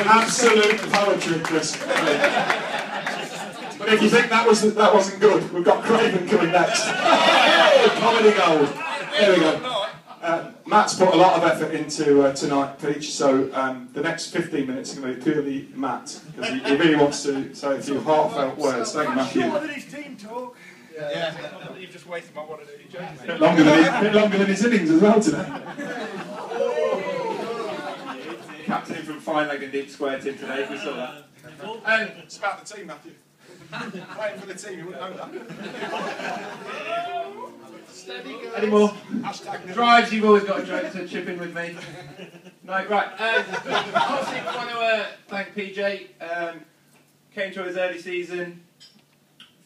Absolute poetry, Chris. But if you think that wasn't good, we've got Craven coming next. Comedy gold. There we go. Matt's put a lot of effort into tonight, Peach, so the next 15 minutes are going to be purely Matt, because he really wants to say a few heartfelt words. Thank you, Matthew. More than his team talk. Yeah. You've just wasted my one of these jokes. A bit longer than his innings as well today. Captaining from fine leg and deep square team today, we saw that. It's about the team, Matthew. Playing for the team, you wouldn't know that. Any more? Hashtag Drives, you've always got a joke to chip in with me. No, right. Obviously, I want to thank PJ. Came to his early season,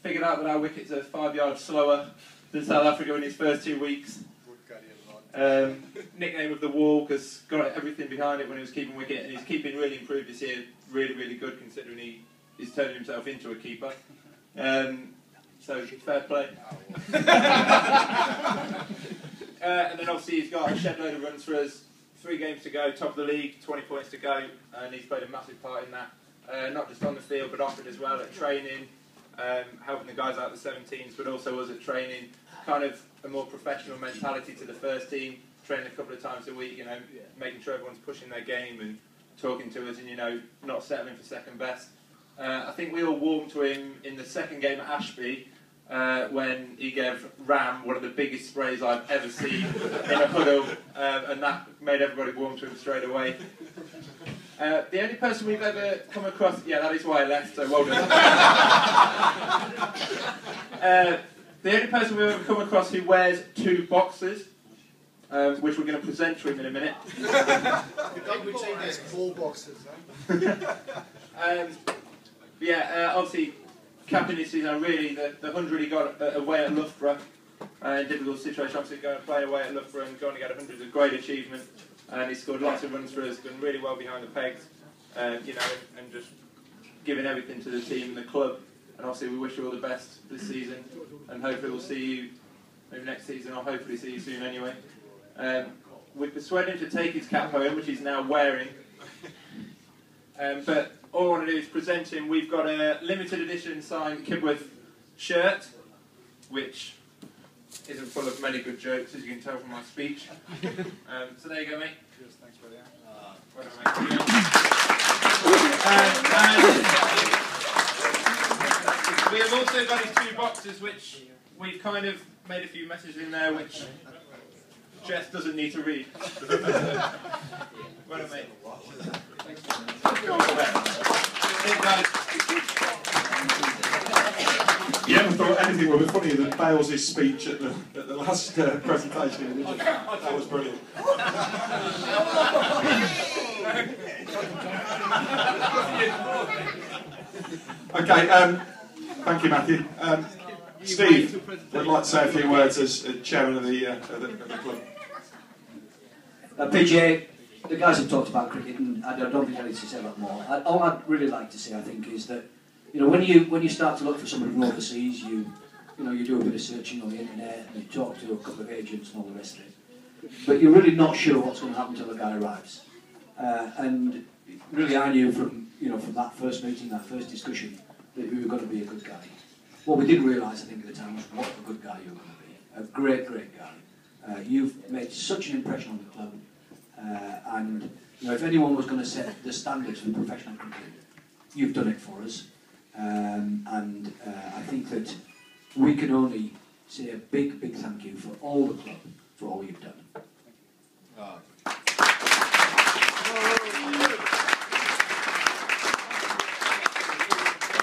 figured out that our wickets are 5 yards slower than South Africa in his first 2 weeks. Nickname of the Wall, because got everything behind it when he was keeping wicket, and his keeping really improved this year. Really, really good considering he's turning himself into a keeper. So fair play. And then obviously he's got a shed load of runs for us. 3 games to go, top of the league, 20 points to go, and he's played a massive part in that. Not just on the field, but often as well at training, helping the guys out of the 17s, but also us at training. Kind of a more professional mentality to the first team. Training a couple of times a week, making sure everyone's pushing their game and talking to us, and not settling for second best. I think we all warmed to him in the second game at Ashby. When he gave Ram one of the biggest sprays I've ever seen in a huddle, and that made everybody warm to him straight away. The only person we've ever come across, that is why I left, so well done. The only person we've ever come across who wears 2 boxes, which we're going to present to him in a minute. There's 4 boxes, obviously, captain this season, really, the 100 he got away at Loughborough, in difficult situation, obviously going to play away at Loughborough and going to get 100 is a great achievement, and he scored lots of runs for us, done really well behind the pegs, and just giving everything to the team and the club, and obviously we wish you all the best this season, and hopefully we'll see you maybe next season, or hopefully see you soon anyway. We persuaded him to take his cap home, which he's now wearing, but all I want to do is present him. We've got a limited edition signed Kibworth shirt, which isn't full of many good jokes, as you can tell from my speech. So there you go, mate. Cheers, thanks, buddy. Well done, mate. We have also got his 2 boxes, which we've kind of made a few messages in there, which Jess doesn't need to read. Well done, mate. You ever thought anything would be funnier than Bales' speech at the last presentation? That was brilliant. Okay, thank you, Matthew. Steve would like to say a few words as chairman of the club. PJ, the guys have talked about cricket, and I don't think I need to say a lot more. All I'd really like to say, I think, is that when you start to look for somebody from overseas, you do a bit of searching on the internet, and you talk to a couple of agents and all the rest of it. But you're really not sure what's going to happen until the guy arrives. And really, I knew from that first meeting, that first discussion, that you were going to be a good guy. What we didn't realise, I think, at the time was what a good guy you were going to be. A great, great guy. You've made such an impression on the club. And if anyone was going to set the standards for professional cricket, you've done it for us. And I think that we can only say a big, big thank you for all the club for all you've done.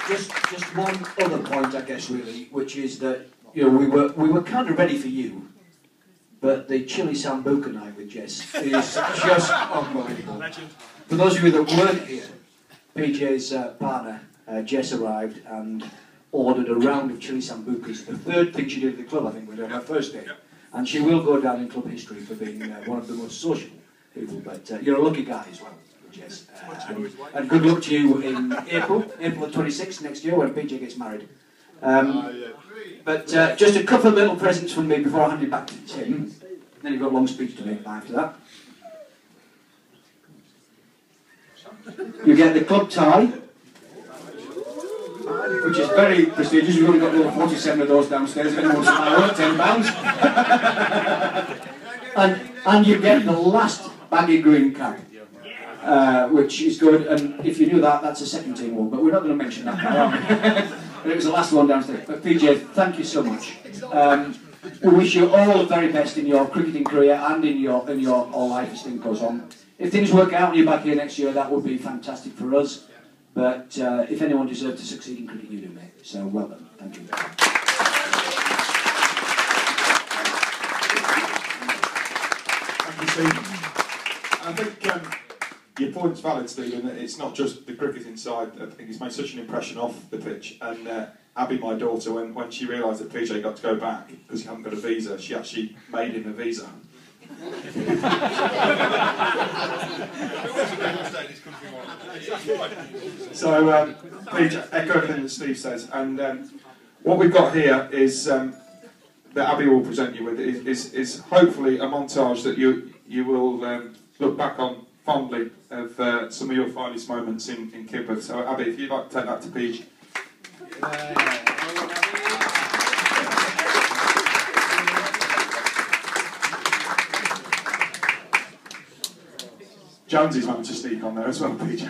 Just one other point, I guess, really, which is that we were kind of ready for you. But the chili sambuca night with Jess is just unbelievable. For those of you that weren't here, PJ's partner, Jess, arrived and ordered a round of chili sambucas. The 3rd thing she did at the club, I think, was on her first day. And she will go down in club history for being one of the most sociable people. But you're a lucky guy as well, Jess. And good luck to you in April the 26th next year when PJ gets married. But just a couple of little presents from me before I hand it back to Tim. Then you've got a long speech to make after that. You get the club tie, which is very prestigious. We've only got little 47 of those downstairs. If anyone wants to buy one, £10. And you get the last baggy green cap, which is good. And if you knew that, that's a second team one. But we're not going to mention that now, are we? It was the last one downstairs. But PJ, thank you so much. We wish you all the very best in your cricketing career and in your whole life as things goes on. If things work out and you're back here next year, that would be fantastic for us. But if anyone deserves to succeed in cricket, you do, mate. So well done. Thank you. Thank you, Steve. I think your point's valid, Stephen, that it's not just the cricketing side. I think it's made such an impression off the pitch. And Abby, my daughter, when she realised that PJ got to go back because he hadn't got a visa, she actually made him a visa. So, PJ, echo everything that Steve says. And what we've got here is that Abby will present you with is hopefully a montage that you will look back on fondly of some of your finest moments in Kidworth. So, Abby, if you'd like to take that to PJ. Jonesy's managed to sneak on there as well, PJ.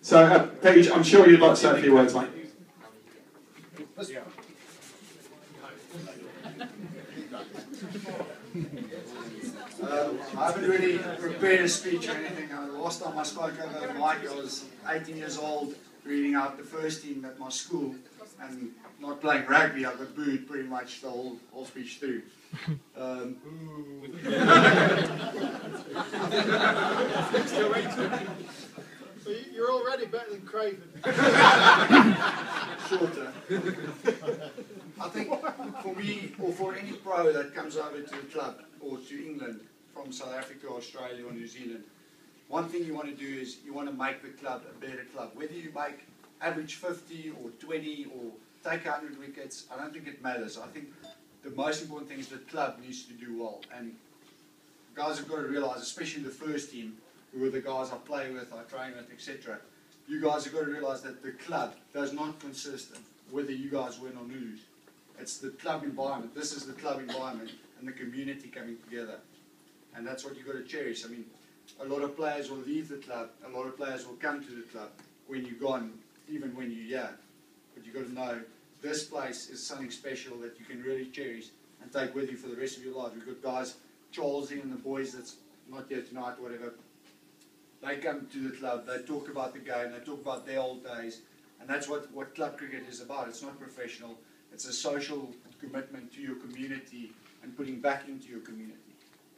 So, Paige, I'm sure you'd like to say a few words, mate. I haven't really prepared a speech or anything. The last time I spoke over the mic, I was 18 years old, reading out the first team at my school, and not playing rugby. I got booed pretty much the whole speech through. You're already better than Craven. Shorter. I think for me, or for any pro that comes over to the club or to England from South Africa, Australia or New Zealand, one thing you want to do is you want to make the club a better club. Whether you make average 50 or 20 or take 100 wickets, I don't think it matters. I think the most important thing is the club needs to do well. And guys have got to realise, especially the first team, who are the guys I play with, I train with, etc. You guys have got to realise that the club does not consist of whether you guys win or lose. It's the club environment. This is the club environment and the community coming together. And that's what you've got to cherish. I mean, a lot of players will leave the club, a lot of players will come to the club when you're gone, even when you're here. But you've got to know this place is something special that you can really cherish and take with you for the rest of your life. We've got guys, Charlesy and the boys that's not here tonight or whatever, they come to the club, they talk about the game, they talk about their old days, and that's what club cricket is about. It's not professional, it's a social commitment to your community and putting back into your community.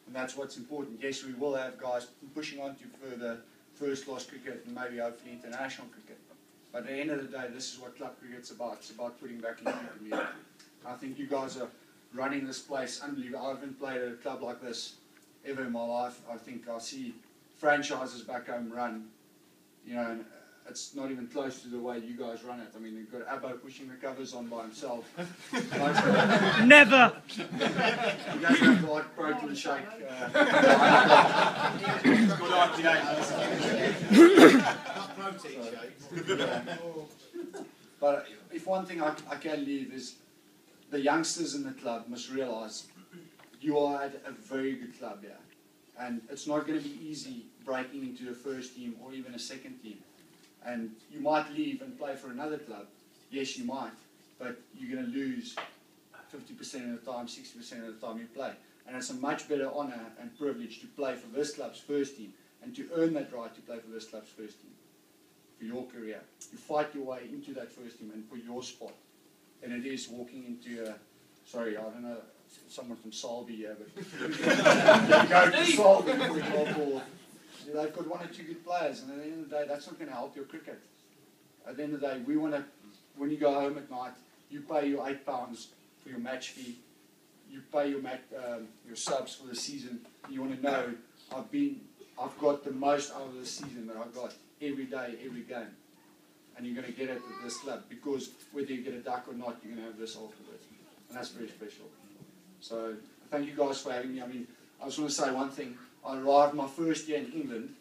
And that's what's important. Yes, we will have guys pushing on to further first-class cricket and maybe hopefully international cricket. But at the end of the day, this is what club cricket's about. It's about putting back into your community. I think you guys are running this place unbelievable. I haven't played at a club like this ever in my life. I think I see franchises back home run, you know, and it's not even close to the way you guys run it. I mean, you've got Abbo pushing the covers on by himself. Never! You guys have the like protein shake. But if one thing I can leave is the youngsters in the club must realise you are at a very good club here. And it's not going to be easy breaking into the first team or even a second team. And you might leave and play for another club. Yes, you might. But you're going to lose 50% of the time, 60% of the time you play. And it's a much better honour and privilege to play for this club's first team and to earn that right to play for this club's first team for your career. You fight your way into that first team and for your spot. And it is walking into a, sorry, I don't know, someone from Salby here, but you go to Salby, for example, they've got one or two good players, and at the end of the day, that's not going to help your cricket. At the end of the day, we want to, when you go home at night, you pay your £8 for your match fee, you pay your subs for the season. You want to know, I've got the most out of the season that I've got every day, every game. And you're going to get it at this club, because whether you get a duck or not, you're going to have this afterwards. And that's very special. So thank you guys for having me. I mean, I just want to say one thing. I arrived my first year in England,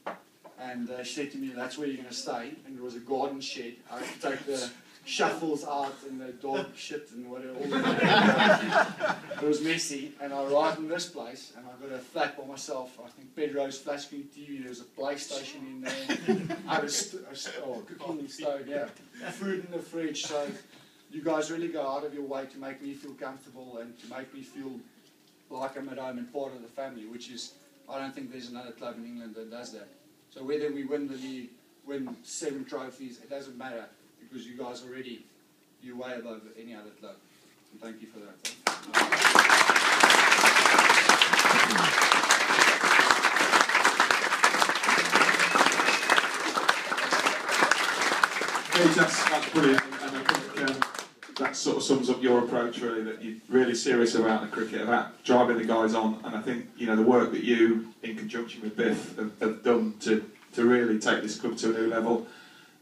and she said to me, that's where you're going to stay. And there was a garden shed. I had to take the shuffles out and the dog shit and whatever. It was messy. And I arrived in this place, and I got a flat by myself. I think bedrose, flat screen TV, there was a PlayStation in there. I had a cooking stove, yeah. Food in the fridge. So you guys really go out of your way to make me feel comfortable and to make me feel like I'm at home and part of the family, which is, I don't think there's another club in England that does that. So whether we win the league, win 7 trophies, it doesn't matter, because you guys already, you're way above any other club. And thank you for that. That's brilliant, and I think that sort of sums up your approach, really, that you're really serious about the cricket, about driving the guys on, and I think, you know, the work that you, in conjunction with Biff, have done to really take this club to a new level.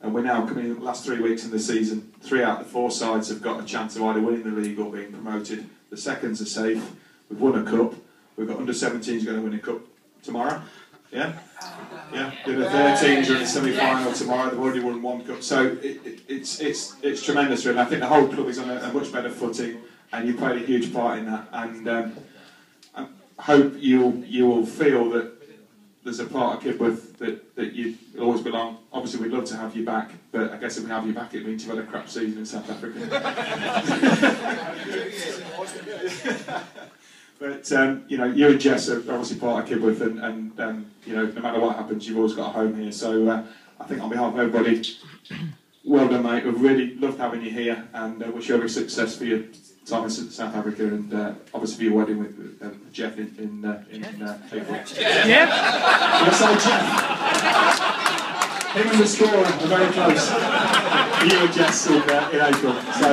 And we're now coming in the last 3 weeks in the season. 3 out of the 4 sides have got a chance of either winning the league or being promoted. The seconds are safe. We've won a cup. We've got under-17s going to win a cup tomorrow. Yeah? Yeah. The 13s are in the semi-final tomorrow. They've already won 1 cup. So it's tremendous, really. I think the whole club is on a much better footing, and you played a huge part in that. And I hope you will feel that there's a part of Kidworth that you always belong. Obviously, we'd love to have you back, but I guess if we have you back, it means you've had a crap season in South Africa. But you know, you and Jess are obviously part of Kidworth, and you know, no matter what happens, you've always got a home here. So I think on behalf of everybody, well done, mate. We've really loved having you here, and wish you every success for your time in South Africa, and obviously for your wedding with Jeff in April. Yeah. Yes, I Jeff. Him and the scorer are very close. You and Jess in April. So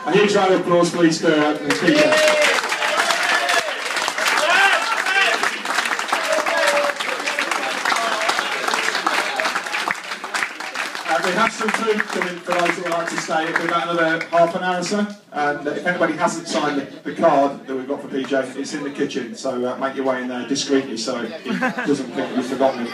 a huge round of applause, please, for Peter. We have some food coming for those that would like to stay. It'll be about another half an hour or so. And if anybody hasn't signed the card that we've got for PJ, it's in the kitchen. So make your way in there discreetly so he doesn't think you've forgotten it.